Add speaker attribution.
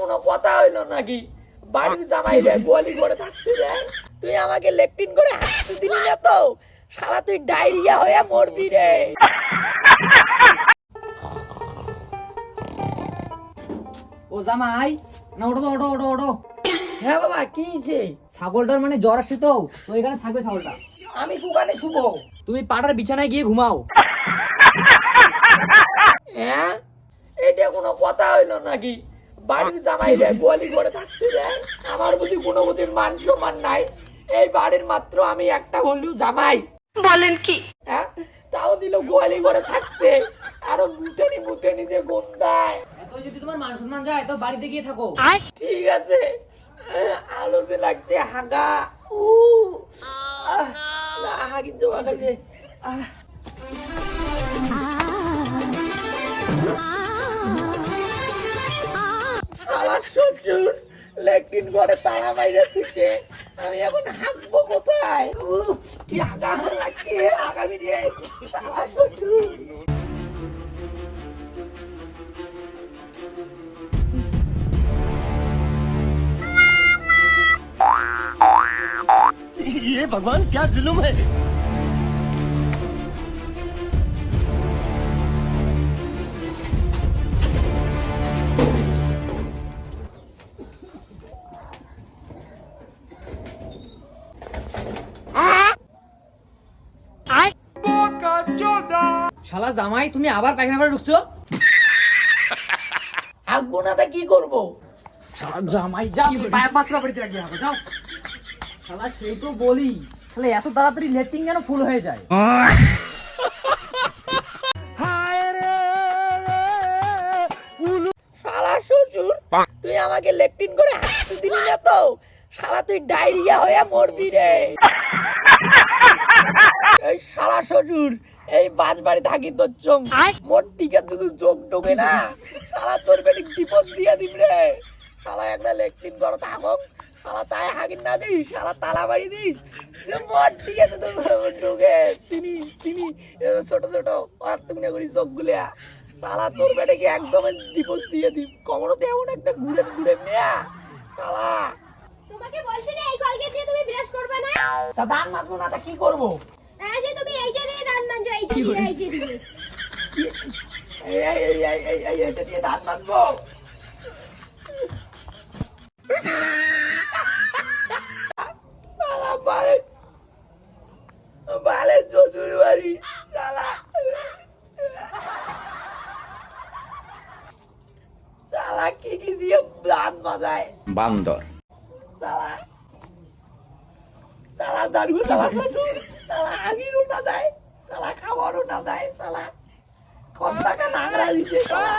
Speaker 1: কোনো কথা হইলো নাকি? বাড়ির জামাই রে গোয়ালি করে থাকতে রে, তুই আমাকে লেকটিন করে হাসতে দিলি না তো? শালা তুই ডায়রিয়া হয়ে মরবি রে।
Speaker 2: ও জামাই, না ওঠো তো, ওঠো ওঠো ওঠো।
Speaker 1: হ্যাঁ বাবা, কি হয়েছে?
Speaker 2: ছাগলটার মানে জ্বর আসছে তো এখানে থাকবে ছাগলটা।
Speaker 1: আমি কুকানে শুবো?
Speaker 2: তুমি পাড়ার বিছানায় গিয়ে ঘুমাও।
Speaker 1: হ্যাঁ, এটা কোনো কথা হইলো নাকি? বাড়ির জামাই রে গোয়ালি করে থাকতে রে, আমার বুঝি কোনো বুঝি মান সম্মান নাই? এই বাড়ির মাত্র আমি একটা হলেও জামাই।
Speaker 3: বলেন কি?
Speaker 1: হ্যাঁ, তাও দিল গোয়ালি করে থাকতে, আরো মুতেনি যে গন্ধায়।
Speaker 2: এত যদি তোমার মান সম্মান যায় তো বাড়িতে গিয়ে থাকো।
Speaker 1: ঠিক আছে, আলো যে লাগছে হাগা। হাগি জমা খাবে। শালা শ্বশুর লেট্রিন ঘরে তালা বাইরে থেকে, আমি এখন হাঁকবো কোথায়? কি হাগা লাগছে, আগামী দিয়ে শালা শ্বশুর।
Speaker 4: ये भगवान क्या जुल्म है।
Speaker 2: শালা জামাই, তুমি আবার পায়খানা করে ঢুকছো?
Speaker 1: হাঁকবো না তা কি করবো?
Speaker 2: শালা জামাই, যা পায়া পাত্রা বাড়িতে গিয়ে হাঁকো, যাও। শালা সেই তো বলি, শালা এত তাড়াতাড়ি লেট্রিন কেন ফুল হয়ে যায়?
Speaker 1: শালা শ্বশুর, তুই আমাকে লেট্রিন করে হাঁকতে দিলি না তো? শালা তুই ডায়রিয়া হয়ে মরবি রে। এই শালা শ্বশুর, এই বাজ বাড়ি থাকি তোর চোখ মোট টিকে শুধু চোখ ঢোকে না, শালা তোর বেটি ডিপোজ দিয়ে দিম রে। শালা একটা লেট্রিন করো থাকুক, শালা চায় হাগিন না দিস, শালা তালা বাড়ি দিস, যে মোট টিকে শুধু ঢোকে চিনি চিনি ছোট ছোট আর তুমি না করি চোখ গুলিয়া। শালা তোর বেটাকে একদম ডিপোজ দিয়ে দিম, কখনো এমন একটা ঘুরে ঘুরে নেয়া। শালা
Speaker 3: তোমাকে বলছি না এই কলগেট দিয়ে তুমি ব্রাশ করবে না?
Speaker 1: তা দাঁত মাজবো না তা কি করবো?
Speaker 3: আচ্ছা তুমি এইটা দিয়ে দাঁত মাজো, এইটা দিয়ে।
Speaker 1: এটা দিয়ে দাঁত মাজবো? শালা বালে শ্বশুর বাড়ি, শালা শালা কি দিয়ে দাঁত মাজায়
Speaker 4: বান্দর।
Speaker 1: শালা শালা দাঁড়ু, শালা শ্বশুর, শালা আগিরও না দেয়, শালা খাবারও না দেয়, শালা কত টাকা নাংরা দিতে শালা।